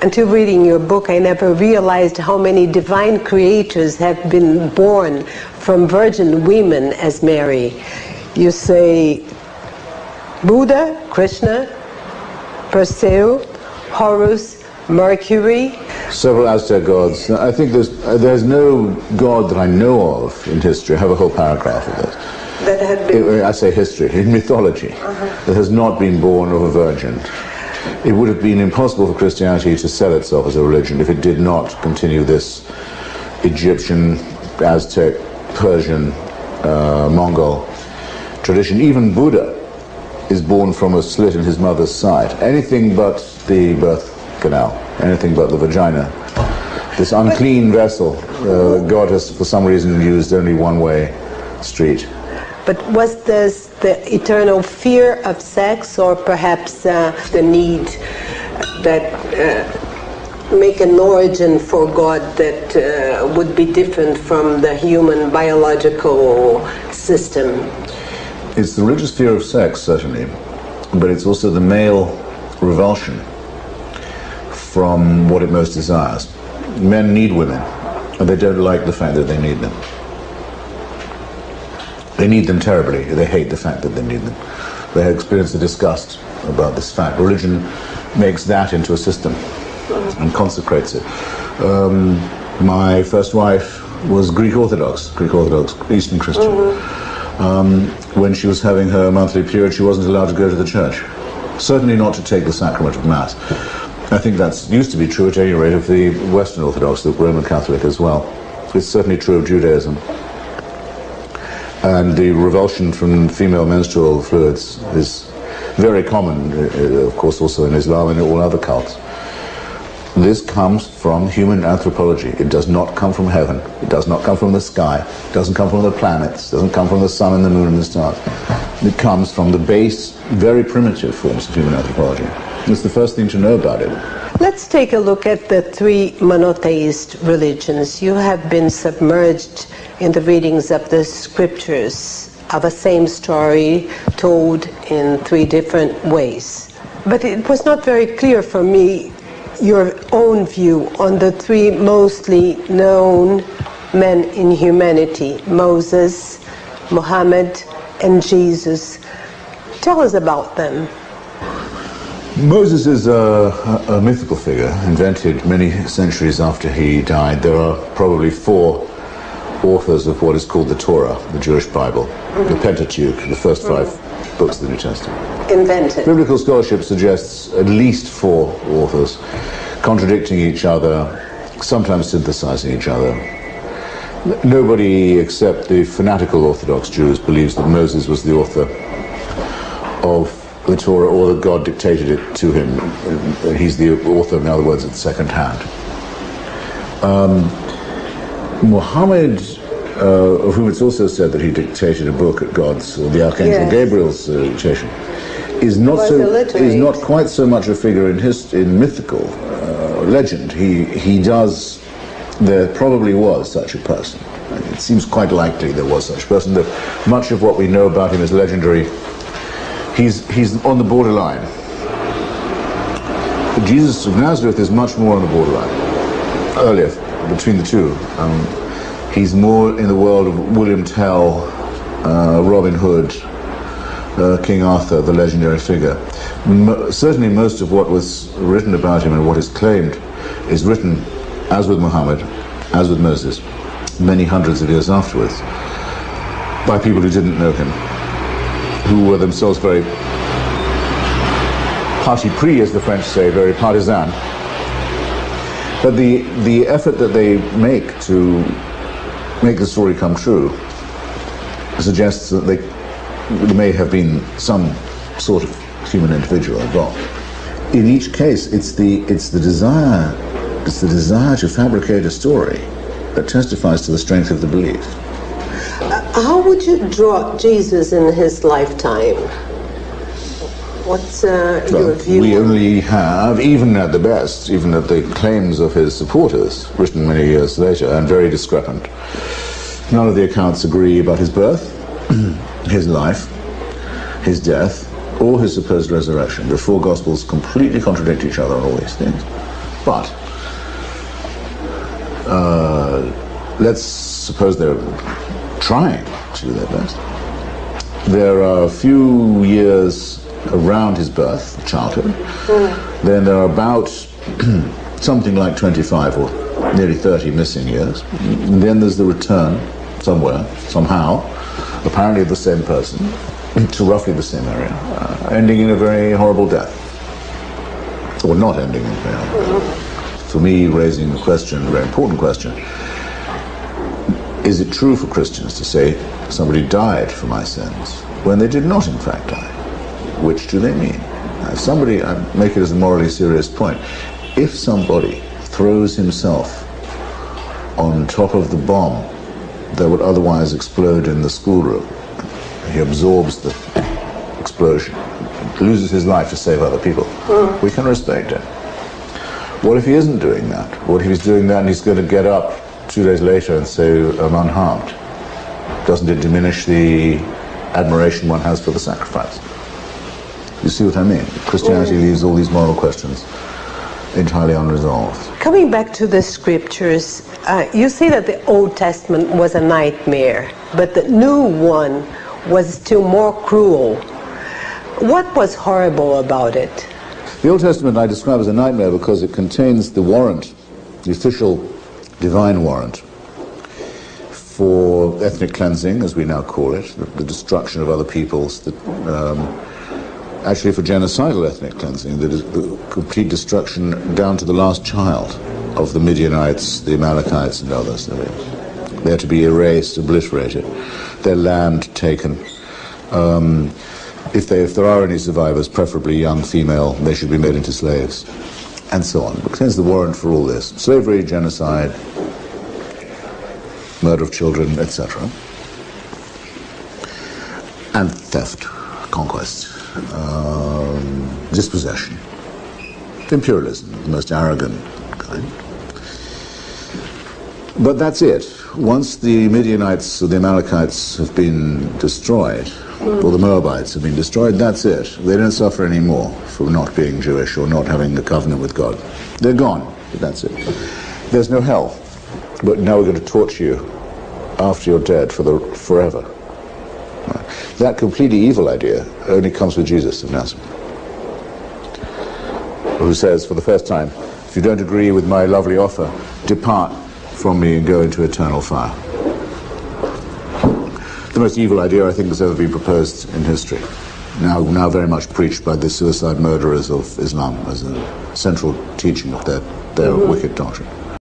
Until reading your book, I never realized how many divine creators have been born from virgin women as Mary. You say Buddha, Krishna, Perseu, Horus, Mercury. Several Aztec gods. I think there's no god that I know of in history. I have a whole paragraph of this. That had been... I say history, in mythology, that has not been born of a virgin. It would have been impossible for Christianity to sell itself as a religion if it did not continue this Egyptian, Aztec, Persian, Mongol tradition. Even Buddha is born from a slit in his mother's side. Anything but the birth canal, anything but the vagina. This unclean vessel, God has for some reason used only one-way street. But was this the eternal fear of sex, or perhaps the need that make an origin for God that would be different from the human biological system? It's the religious fear of sex, certainly, but it's also the male revulsion from what it most desires. Men need women, and they don't like the fact that they need them. They need them terribly. They hate the fact that they need them. They experience the disgust about this fact. Religion makes that into a system and consecrates it. My first wife was Greek Orthodox, Eastern Christian. When she was having her monthly period, she wasn't allowed to go to the church. Certainly not to take the sacrament of Mass. I think that used to be true at any rate of the Western Orthodox, the Roman Catholic as well. It's certainly true of Judaism. And the revulsion from female menstrual fluids is very common, of course, also in Islam and all other cults. This comes from human anthropology. It does not come from heaven. It does not come from the sky. It doesn't come from the planets. It doesn't come from the sun and the moon and the stars. It comes from the base, very primitive forms of human anthropology. It's the first thing to know about it. Let's take a look at the three monotheist religions. You have been submerged in the readings of the scriptures of a same story told in three different ways. But it was not very clear for me your own view on the three mostly known men in humanity, Moses, Muhammad, and Jesus. Tell us about them. Moses is a mythical figure, invented many centuries after he died. There are probably four authors of what is called the Torah, the Jewish Bible, the Pentateuch, the first five books of the New Testament. Invented. Biblical scholarship suggests at least four authors, contradicting each other, sometimes synthesizing each other. Nobody except the fanatical Orthodox Jews believes that Moses was the author of the Torah, or that God dictated it to him. He's the author, in other words, at second hand. Muhammad, of whom it's also said that he dictated a book at God's, or the Archangel Gabriel's dictation, is not quite so much a figure in mythical legend. There probably was such a person. It seems quite likely there was such a person. That much of what we know about him is legendary. He's on the borderline. Jesus of Nazareth is much more on the borderline. Earlier, between the two. He's more in the world of William Tell, Robin Hood, King Arthur, the legendary figure. Certainly most of what was written about him and what is claimed is written, as with Muhammad, as with Moses, many hundreds of years afterwards, by people who didn't know him, who were themselves very parti pris, as the French say, very partisan. But the effort that they make to make the story come true suggests that there may have been some sort of human individual involved. In each case, it's the desire to fabricate a story that testifies to the strength of the belief. How would you draw Jesus in his lifetime? What's your view? We only have, even at the best, even at the claims of his supporters, written many years later, and very discrepant. None of the accounts agree about his birth, his life, his death, or his supposed resurrection. The four Gospels completely contradict each other on all these things. But let's suppose they're trying to do their best. There are a few years around his birth, childhood. Then there are about something like 25 or nearly 30 missing years. And then there's the return somewhere, somehow, apparently of the same person, to roughly the same area, ending in a very horrible death. Or not ending in a very horrible death. For me, raising the question, a very important question, is it true for Christians to say somebody died for my sins when they did not in fact die? Which do they mean? If somebody, I make it as a morally serious point, if somebody throws himself on top of the bomb that would otherwise explode in the schoolroom, he absorbs the explosion, loses his life to save other people, we can respect it. What if he isn't doing that? What if he's doing that and he's going to get up 2 days later and say, I'm unharmed? Doesn't it diminish the admiration one has for the sacrifice? You see what I mean? Christianity leaves all these moral questions entirely unresolved. Coming back to the scriptures, you say that the Old Testament was a nightmare, but the new one was still more cruel. What was horrible about it? The Old Testament I describe as a nightmare because it contains the warrant, the official divine warrant for ethnic cleansing, as we now call it, the destruction of other peoples, actually for genocidal ethnic cleansing, the complete destruction down to the last child of the Midianites, the Amalekites and others. They're to be erased, obliterated, their land taken. If there are any survivors, preferably young female, they should be made into slaves, and so on. It contains the warrant for all this. Slavery, genocide, murder of children, etc. And theft, conquest, dispossession, imperialism, the most arrogant kind. But that's it. Once the Midianites or the Amalekites have been destroyed, or the Moabites have been destroyed, that's it. They don't suffer anymore for not being Jewish or not having a covenant with God. They're gone, but that's it. There's no hell. But now we're going to torture you after you're dead forever. Right. That completely evil idea only comes with Jesus of Nazareth, who says for the first time, if you don't agree with my lovely offer, depart from me and go into eternal fire. The most evil idea I think that's ever been proposed in history. Now very much preached by the suicide murderers of Islam as a central teaching of their wicked doctrine.